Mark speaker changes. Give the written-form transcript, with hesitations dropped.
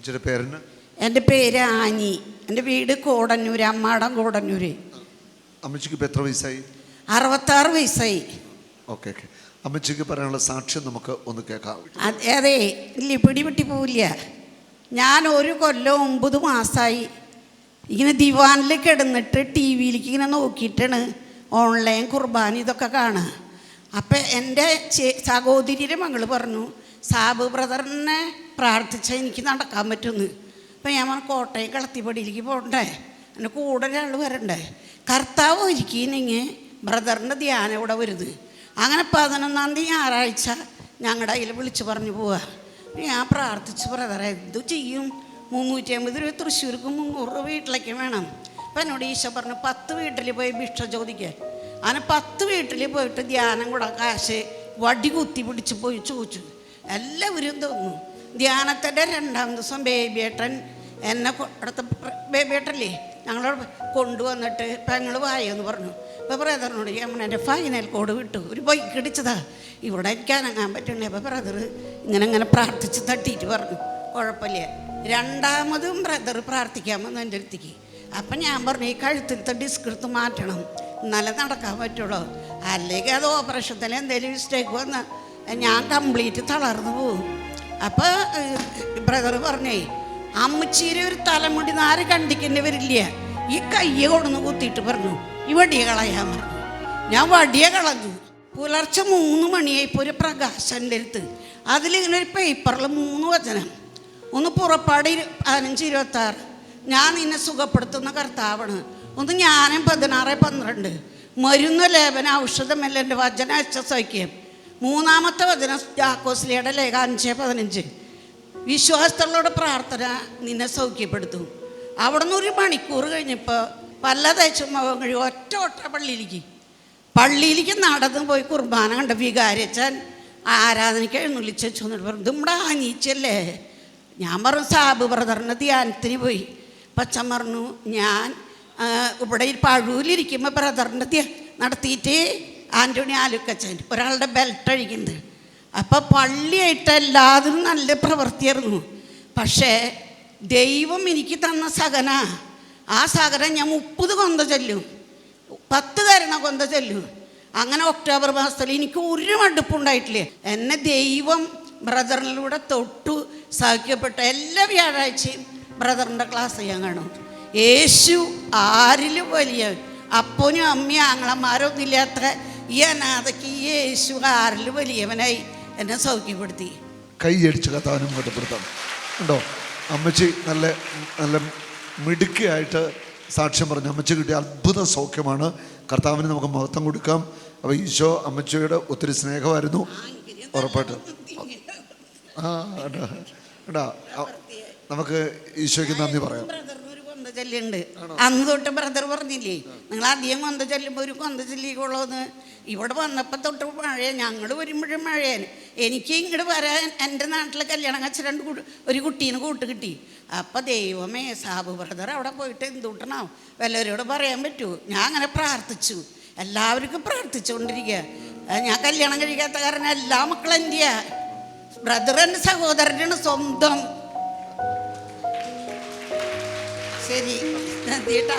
Speaker 1: അമ്മച്ചിയുടെ പേരിന്?
Speaker 2: എൻ്റെ പേര് ആനി. എൻ്റെ വീട് കോടന്നൂർ, അമ്മാടം കോടന്നൂർ.
Speaker 1: അമ്മച്ചിക്ക് ഇപ്പോൾ എത്ര വയസ്സായി?
Speaker 2: 66 വയസ്സായി.
Speaker 1: Okay okay. അമ്മച്ചിക്ക് പറയാനുള്ള സാക്ഷ്യം നമുക്ക് ഒന്ന് കേൾക്കാം.
Speaker 2: അതെ, ഇല്ല പിടിപെട്ടി പോവില്ല. ഞാൻ 1 കൊല്ലം 9 മാസമായി ഇങ്ങനെ ദിവാനിൽ കിടന്നിട്ട് ടി വിയിലേക്ക് ഇങ്ങനെ നോക്കിയിട്ടാണ് ഓൺലൈൻ കുർബാന ഇതൊക്കെ കാണുക. അപ്പം എൻ്റെ സഹോദരിയുടെ മകൾ പറഞ്ഞു, സാബു ബ്രദറിനെ പ്രാർത്ഥിച്ചാൽ എനിക്ക് നടക്കാൻ പറ്റുമെന്ന്. അപ്പം ഞാൻ കോട്ടയം കളത്തിപ്പടിയിലേക്ക് പോകണ്ടേ, എൻ്റെ കൂടെ ഒരാൾ വരണ്ടേ, കർത്താവ് ഒരുക്കിയെങ്കിൽ ബ്രദറിൻ്റെ ധ്യാനം ഇവിടെ വരുത്. അങ്ങനെ 11-ാം തീയതി ഞായറാഴ്ച ഞങ്ങളുടെ കയ്യിൽ വിളിച്ച് പറഞ്ഞു പോവുക. ഞാൻ പ്രാർത്ഥിച്ച്, ബ്രദറെ ഇത് ചെയ്യും, 350 രൂപ തൃശ്ശൂർക്ക് 300 രൂപ വീട്ടിലേക്ക് വേണം. അപ്പം എന്നോട് ഈശോ പറഞ്ഞു 10 വീട്ടിൽ പോയി ഭിക്ഷ ചോദിക്കാൻ. അങ്ങനെ 10 വീട്ടിൽ പോയിട്ട് ധ്യാനം കൂടെ കാശ് വടി കുത്തി പിടിച്ച് പോയി ചോദിച്ചു. എല്ലാവരും തോന്നുന്നു. ധ്യാനത്തിൻ്റെ 2-ാം ദിവസം ബേബിയേട്ടൻ എന്നെ അടുത്ത ബേബിയേട്ടല്ലേ ഞങ്ങളോട് കൊണ്ടുവന്നിട്ട് പെങ്ങൾ വായെന്ന് പറഞ്ഞു. അപ്പോൾ ബ്രദറിനോട് എൻ്റെ ഫൈനൽ കോഡ് വിട്ടു, ഒരു ബൈക്ക് ഇടിച്ചതാ, ഇവിടെ എനിക്ക് അനങ്ങാൻ പറ്റണേ. അപ്പോൾ ബ്രദർ ഇങ്ങനെ പ്രാർത്ഥിച്ച് തട്ടിയിട്ട് പറഞ്ഞു കുഴപ്പമില്ല. 2ാമതും ബ്രദർ പ്രാർത്ഥിക്കാൻ വന്നു എൻ്റെ അടുത്തേക്ക്. അപ്പം ഞാൻ പറഞ്ഞു ഈ കഴുത്തിലത്തെ ഡിസ്ക് എടുത്ത് മാറ്റണം, എന്നാലേ നടക്കാൻ പറ്റുള്ളൂ, അല്ലെങ്കിൽ അത് ഓപ്പറേഷത്തിൽ എന്തെങ്കിലും മിസ്റ്റേക്ക് വന്നാൽ ഞാൻ കംപ്ലീറ്റ് തളർന്നു പോകും. അപ്പോൾ ബ്രദർ പറഞ്ഞേ, അമ്മച്ചീരെ ഒരു തലമുടി നാര് കണ്ടിക്കേണ്ടി വരില്ല, ഈ കയ്യെ കൊണ്ടു കുത്തിയിട്ട് പറഞ്ഞു ഈ വടിയെ കളയാൻ പറഞ്ഞു. ഞാൻ വടിയെ കളഞ്ഞു. പുലർച്ചെ 3 മണിയായിപ്പോൾ ഒരു പ്രകാശം എൻ്റെ അടുത്ത്. അതിലിങ്ങനെ ഒരു പേപ്പറിൽ 3 വചനം. ഒന്ന് പുറപ്പാട് 15:26, ഞാൻ നിന്നെ സുഖപ്പെടുത്തുന്ന കർത്താവാണ്. ഒന്ന് ജ്ഞാനം 16:12, മരുന്ന് ലേപന ഔഷധമല്ല എൻ്റെ വചന സൗഖ്യം. 3-ാമത്തെ വചനം യാക്കോസ്ലിയുടെ ലേഖ 5:15, വിശ്വാസത്തോടെ പ്രാർത്ഥന നിന്നെ സൗഖ്യപ്പെടുത്തും. അവിടെ നിന്ന് 1 മണിക്കൂർ കഴിഞ്ഞപ്പോൾ പല തയ്ച്ചും കഴിയും ഒറ്റ പള്ളിയിലേക്ക് നടന്നു പോയി കുർബാന കണ്ട വികാരിച്ചാൻ ആരാധനയ്ക്ക് എഴുന്നള്ളിച്ച് വെച്ചു പറഞ്ഞു, നമ്മുടെ ആനീച്ചല്ലേ. ഞാൻ പറഞ്ഞു സാബു ബ്രദറിൻ്റെ ധ്യാനത്തിന് പോയി. പച്ചൻ പറഞ്ഞു ഞാൻ ഇവിടെ പഴൂരിലിരിക്കുമ്പോൾ ബ്രദറിൻ്റെ നടത്തിയിട്ട് ആൻ്റണി ആലുക്കച്ചൻ ഒരാളുടെ ബെൽറ്റ് അഴിക്കുന്നത്. അപ്പോൾ പള്ളിയായിട്ട് എല്ലാത്തിനും നല്ല പ്രവൃത്തിയായിരുന്നു. പക്ഷേ ദൈവം എനിക്ക് തന്ന സകന, ആ സകനം ഞാൻ 30 കൊന്ത ചൊല്ലും, 10 കരുണ കൊന്ത ചൊല്ലും. അങ്ങനെ ഒക്ടോബർ മാസത്തിൽ എനിക്ക് ഒരു മടുപ്പുണ്ടായിട്ടില്ല. എന്നെ ദൈവം ബ്രദറിലൂടെ തൊട്ടു സൗഖ്യപ്പെട്ട എല്ലാ വ്യാഴാഴ്ചയും ബ്രദറിൻ്റെ ക്ലാസ് ഞാൻ കാണും. യേശു ആരിലും വലിയ, അപ്പനും അമ്മയും ആങ്ങളമാരൊന്നും ഇല്ലാത്ത ഈ അനാഥയ്ക്ക് യേശു ആരിലും വലിയവനായി എന്നെ സൗഖ്യപ്പെടുത്തി.
Speaker 1: കൈയടിച്ച് കഥാവിനും കട്ടപ്പെടുത്താം ഉണ്ടോ? അമ്മച്ചി നല്ല നല്ല മിടുക്കിയായിട്ട് സാക്ഷ്യം പറഞ്ഞു. അമ്മച്ചി കിട്ടിയ അത്ഭുത സൗഖ്യമാണ്. കർത്താവിന് നമുക്ക് മഹത്വം കൊടുക്കാം. അപ്പോൾ ഈശോ അമ്മച്ചിയുടെ ഒത്തിരി സ്നേഹമായിരുന്നു. ഉറപ്പായിട്ട് നമുക്ക് ഈശോയ്ക്ക് നന്ദി പറയാം.
Speaker 2: ചൊല്ലുണ്ട്. അന്ന് തൊട്ട് ബ്രദർ പറഞ്ഞില്ലേ, നിങ്ങൾ അധികം കൊന്ത ചൊല്ലുമ്പോൾ ഒരു കൊന്ത ചൊല്ലിക്കൊള്ളുമെന്ന്. ഇവിടെ വന്നപ്പോൾ തൊട്ട് മഴയാണ്, ഞങ്ങൾ വരുമ്പോഴും മഴയാണ്. എനിക്ക് ഇങ്ങോട്ട് വരാൻ എൻ്റെ നാട്ടിലെ കല്യാണം കഴിച്ച ഒരു കുട്ടീനെ കൂട്ട് കിട്ടി. അപ്പം ദൈവമേ, സാബു ബ്രദർ അവിടെ പോയിട്ട് എന്തുട്ടണോ വല്ലവരോട് പറയാൻ പറ്റുമോ? ഞാൻ അങ്ങനെ പ്രാർത്ഥിച്ചു, എല്ലാവർക്കും പ്രാർത്ഥിച്ചുകൊണ്ടിരിക്കുക. ഞാൻ കല്യാണം കഴിക്കാത്ത കാരണം എല്ലാ മക്കളും എൻ്റെ ബ്രദർ എൻ്റെ സഹോദരനാണ് സ്വന്തം. ശരി, നന്ദിട്ടാ.